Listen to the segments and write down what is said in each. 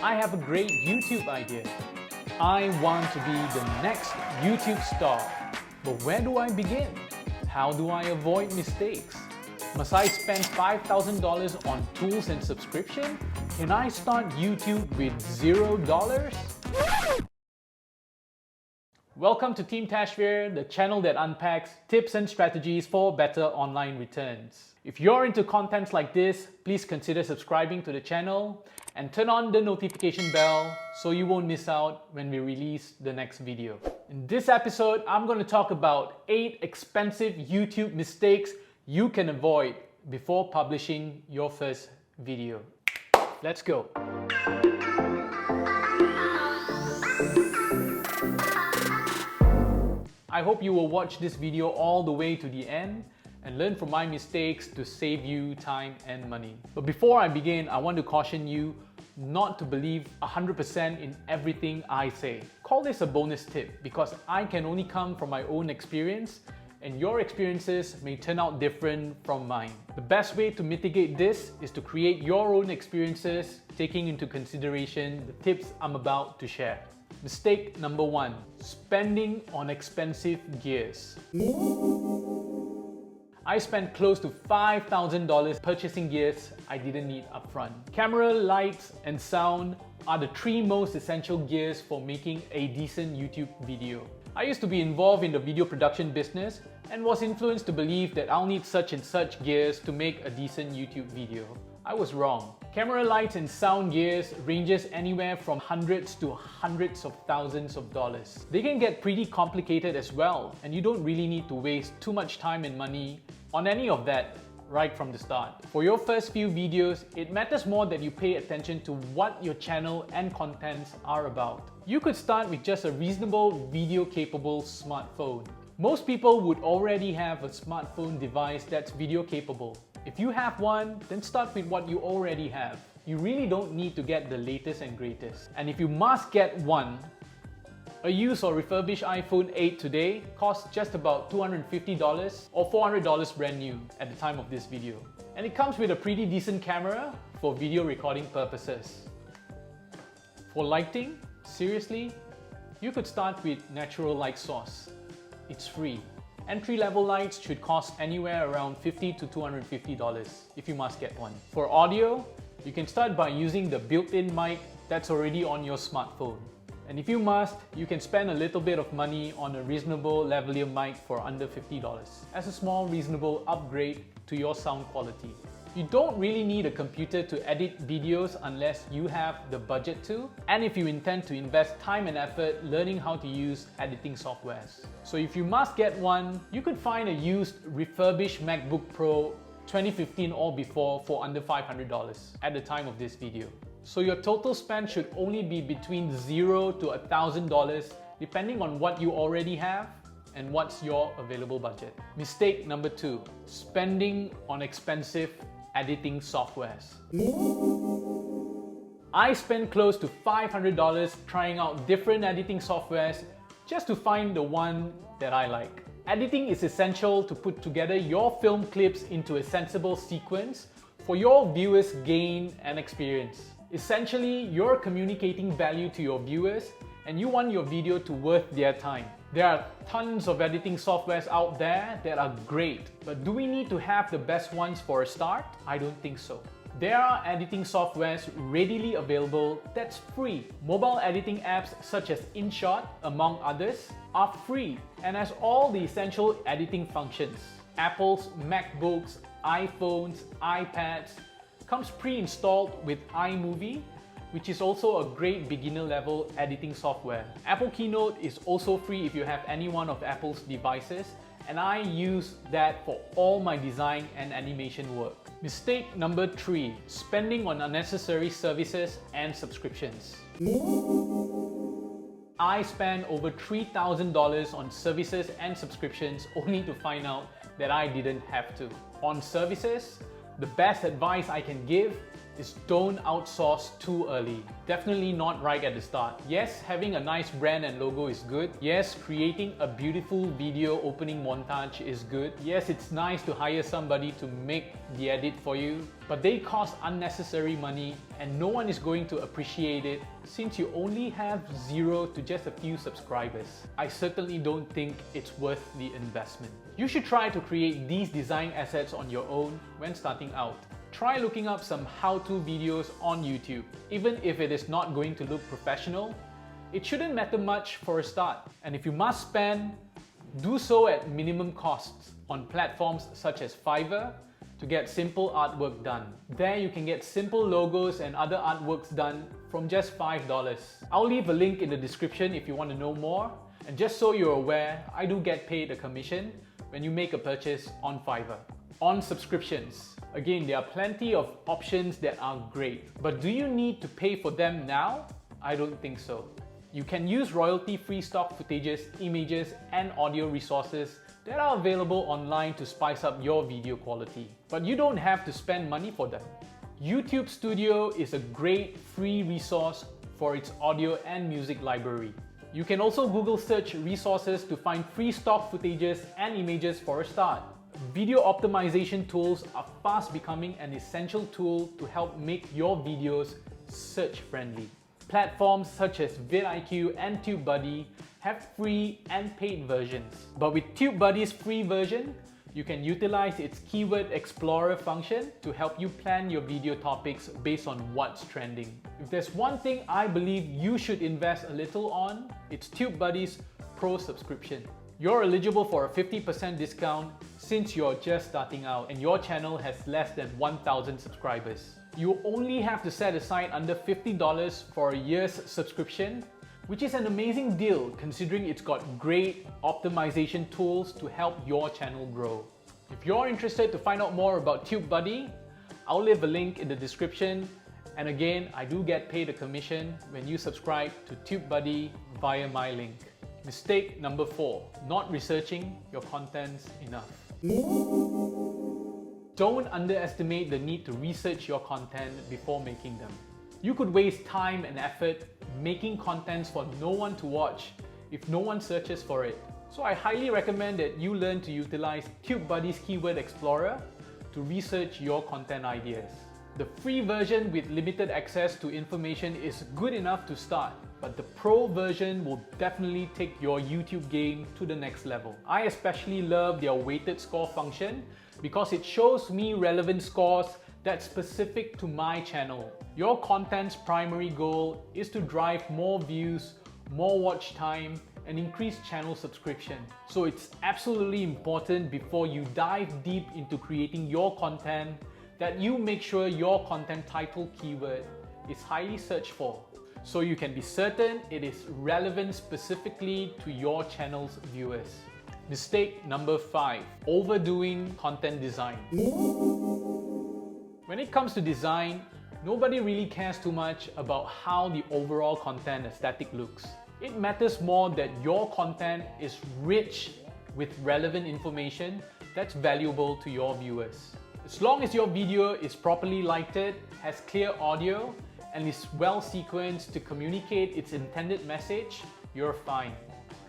I have a great YouTube idea. I want to be the next YouTube star. But where do I begin? How do I avoid mistakes? Must I spend $5,000 on tools and subscription? Can I start YouTube with $0? Welcome to Team Tashvir, the channel that unpacks tips and strategies for better online returns. If you're into contents like this, please consider subscribing to the channel and turn on the notification bell so you won't miss out when we release the next video. In this episode, I'm going to talk about 8 expensive YouTube mistakes you can avoid before publishing your first video. Let's go. I hope you will watch this video all the way to the end and learn from my mistakes to save you time and money. But before I begin, I want to caution you not to believe 100% in everything I say. Call this a bonus tip because I can only come from my own experience and your experiences may turn out different from mine. The best way to mitigate this is to create your own experiences, taking into consideration the tips I'm about to share. Mistake number 1, spending on expensive gears. I spent close to $5,000 purchasing gears I didn't need upfront. Camera, lights, and sound are the 3 most essential gears for making a decent YouTube video. I used to be involved in the video production business and was influenced to believe that I'll need such and such gears to make a decent YouTube video. I was wrong. Camera lights and sound gears ranges anywhere from hundreds to hundreds of thousands of dollars. They can get pretty complicated as well, and you don't really need to waste too much time and money on any of that right from the start. For your first few videos, it matters more that you pay attention to what your channel and contents are about. You could start with just a reasonable video-capable smartphone. Most people would already have a smartphone device that's video capable. If you have one, then start with what you already have. You really don't need to get the latest and greatest. And if you must get one, a used or refurbished iPhone 8 today costs just about $250 or $400 brand new at the time of this video. And it comes with a pretty decent camera for video recording purposes. For lighting, seriously, you could start with natural light source. It's free. Entry-level lights should cost anywhere around $50 to $250 if you must get one. For audio, you can start by using the built-in mic that's already on your smartphone. And if you must, you can spend a little bit of money on a reasonable lavalier mic for under $50 as a small reasonable upgrade to your sound quality. You don't really need a computer to edit videos unless you have the budget to, and if you intend to invest time and effort learning how to use editing softwares. So if you must get one, you could find a used refurbished MacBook Pro 2015 or before for under $500 at the time of this video. So your total spend should only be between $0 to $1,000 depending on what you already have and what's your available budget. Mistake number 2, spending on expensive editing softwares. I spent close to $500 trying out different editing softwares just to find the one that I like. Editing is essential to put together your film clips into a sensible sequence for your viewers' gain and experience. Essentially, you're communicating value to your viewers and you want your video to worth their time. There are tons of editing softwares out there that are great, but do we need to have the best ones for a start? I don't think so. There are editing softwares readily available that's free. Mobile editing apps such as InShot, among others, are free and has all the essential editing functions. Apple's MacBooks, iPhones, iPads comes pre-installed with iMovie, which is also a great beginner-level editing software. Apple Keynote is also free if you have any one of Apple's devices, and I use that for all my design and animation work. Mistake number 3, spending on unnecessary services and subscriptions. I spent over $3,000 on services and subscriptions only to find out that I didn't have to. On services, the best advice I can give is don't outsource too early. Definitely not right at the start. Yes, having a nice brand and logo is good. Yes, creating a beautiful video opening montage is good. Yes, it's nice to hire somebody to make the edit for you, but they cost unnecessary money and no one is going to appreciate it since you only have 0 to just a few subscribers. I certainly don't think it's worth the investment. You should try to create these design assets on your own when starting out. Try looking up some how-to videos on YouTube. Even if it is not going to look professional, it shouldn't matter much for a start. And if you must spend, do so at minimum costs on platforms such as Fiverr to get simple artwork done. There you can get simple logos and other artworks done from just $5. I'll leave a link in the description if you want to know more. And just so you're aware, I do get paid a commission when you make a purchase on Fiverr. On subscriptions, again, there are plenty of options that are great, but do you need to pay for them now? I don't think so. You can use royalty-free stock footages, images, and audio resources that are available online to spice up your video quality. But you don't have to spend money for them. YouTube Studio is a great free resource for its audio and music library. You can also Google search resources to find free stock footages and images for a start. Video optimization tools are fast becoming an essential tool to help make your videos search-friendly. Platforms such as vidIQ and TubeBuddy have free and paid versions. But with TubeBuddy's free version, you can utilize its Keyword Explorer function to help you plan your video topics based on what's trending. If there's one thing I believe you should invest a little on, it's TubeBuddy's Pro subscription. You're eligible for a 50% discount since you're just starting out and your channel has less than 1,000 subscribers. You only have to set aside under $50 for a year's subscription, which is an amazing deal considering it's got great optimization tools to help your channel grow. If you're interested to find out more about TubeBuddy, I'll leave a link in the description. And again, I do get paid a commission when you subscribe to TubeBuddy via my link. Mistake number 4, not researching your contents enough. Don't underestimate the need to research your content before making them. You could waste time and effort making contents for no one to watch if no one searches for it. So I highly recommend that you learn to utilize TubeBuddy's Keyword Explorer to research your content ideas. The free version with limited access to information is good enough to start, but the Pro version will definitely take your YouTube game to the next level. I especially love their weighted score function because it shows me relevant scores that's specific to my channel. Your content's primary goal is to drive more views, more watch time, and increase channel subscription. So it's absolutely important before you dive deep into creating your content that you make sure your content title keyword is highly searched for, so you can be certain it is relevant specifically to your channel's viewers. Mistake number 5, overdoing content design. When it comes to design, nobody really cares too much about how the overall content aesthetic looks. It matters more that your content is rich with relevant information that's valuable to your viewers. As long as your video is properly lighted, has clear audio, and is well sequenced to communicate its intended message, you're fine.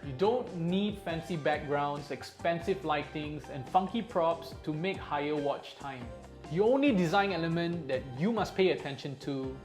You don't need fancy backgrounds, expensive lightings, and funky props to make higher watch time. The only design element that you must pay attention to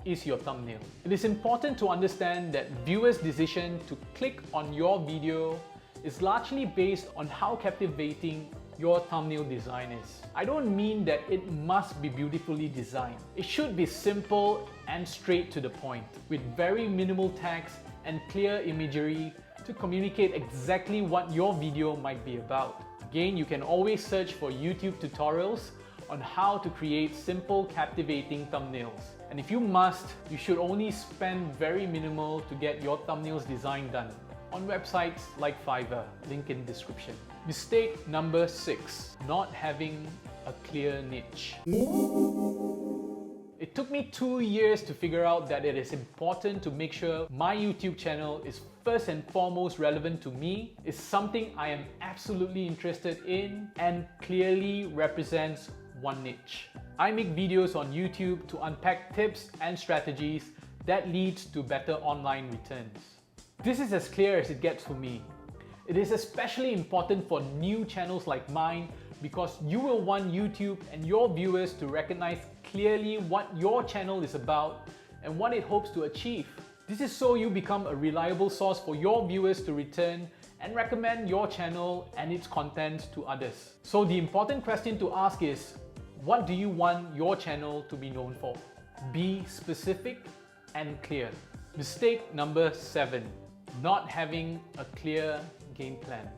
is your thumbnail. It is important to understand that viewers' decision to click on your video is largely based on how captivating your thumbnail design is. I don't mean that it must be beautifully designed. It should be simple and straight to the point, with very minimal text and clear imagery to communicate exactly what your video might be about. Again, you can always search for YouTube tutorials on how to create simple, captivating thumbnails. And if you must, you should only spend very minimal to get your thumbnails design done on websites like Fiverr, link in description. Mistake number 6, not having a clear niche. It took me 2 years to figure out that it is important to make sure my YouTube channel is first and foremost relevant to me, is something I am absolutely interested in, and clearly represents one niche. I make videos on YouTube to unpack tips and strategies that leads to better online returns. This is as clear as it gets for me. It is especially important for new channels like mine because you will want YouTube and your viewers to recognize clearly what your channel is about and what it hopes to achieve. This is so you become a reliable source for your viewers to return and recommend your channel and its content to others. So the important question to ask is, what do you want your channel to be known for? Be specific and clear. Mistake number 7, not having a clear game plan.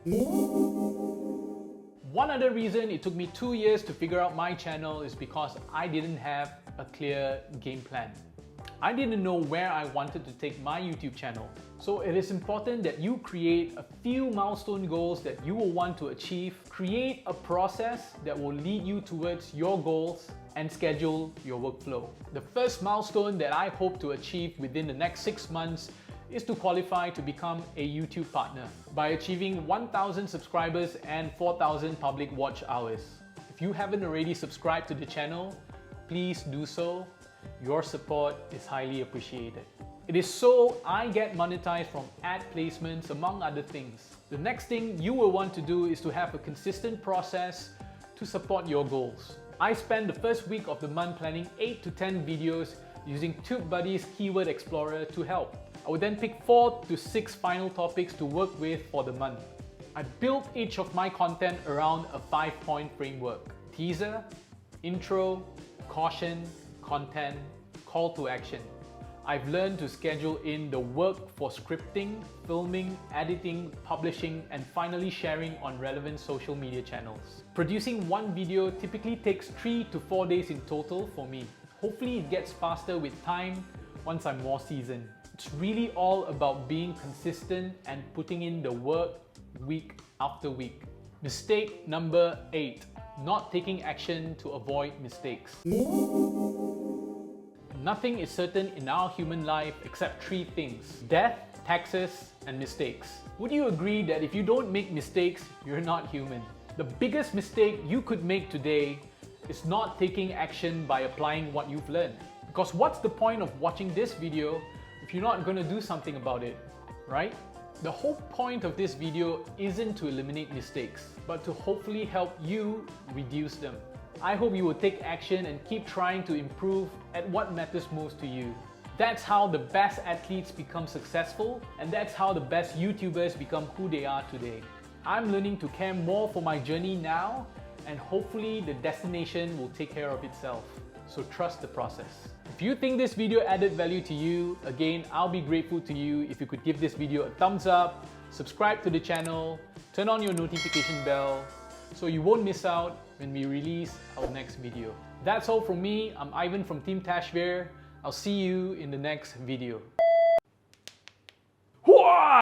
One other reason it took me 2 years to figure out my channel is because I didn't have a clear game plan. I didn't know where I wanted to take my YouTube channel. So it is important that you create a few milestone goals that you will want to achieve, create a process that will lead you towards your goals, and schedule your workflow. The first milestone that I hope to achieve within the next 6 months is to qualify to become a YouTube partner by achieving 1,000 subscribers and 4,000 public watch hours. If you haven't already subscribed to the channel, please do so. Your support is highly appreciated. It is so I get monetized from ad placements, among other things. The next thing you will want to do is to have a consistent process to support your goals. I spend the first week of the month planning 8 to 10 videos using TubeBuddy's Keyword Explorer to help. I would then pick 4 to 6 final topics to work with for the month. I built each of my content around a 5-point framework: teaser, intro, caution, content, call to action. I've learned to schedule in the work for scripting, filming, editing, publishing, and finally sharing on relevant social media channels. Producing one video typically takes 3 to 4 days in total for me. Hopefully it gets faster with time once I'm more seasoned. It's really all about being consistent and putting in the work week after week. Mistake number 8, not taking action to avoid mistakes. Nothing is certain in our human life except 3 things: death, taxes, and mistakes. Would you agree that if you don't make mistakes, you're not human? The biggest mistake you could make today is not taking action by applying what you've learned. Because what's the point of watching this video if you're not going to do something about it, right? The whole point of this video isn't to eliminate mistakes, but to hopefully help you reduce them. I hope you will take action and keep trying to improve at what matters most to you. That's how the best athletes become successful, and that's how the best YouTubers become who they are today. I'm learning to care more for my journey now, and hopefully the destination will take care of itself. So trust the process. If you think this video added value to you, again, I'll be grateful to you if you could give this video a thumbs up, subscribe to the channel, turn on your notification bell, so you won't miss out when we release our next video. That's all from me. I'm Ivan from Team Tashveer. I'll see you in the next video. Hooah!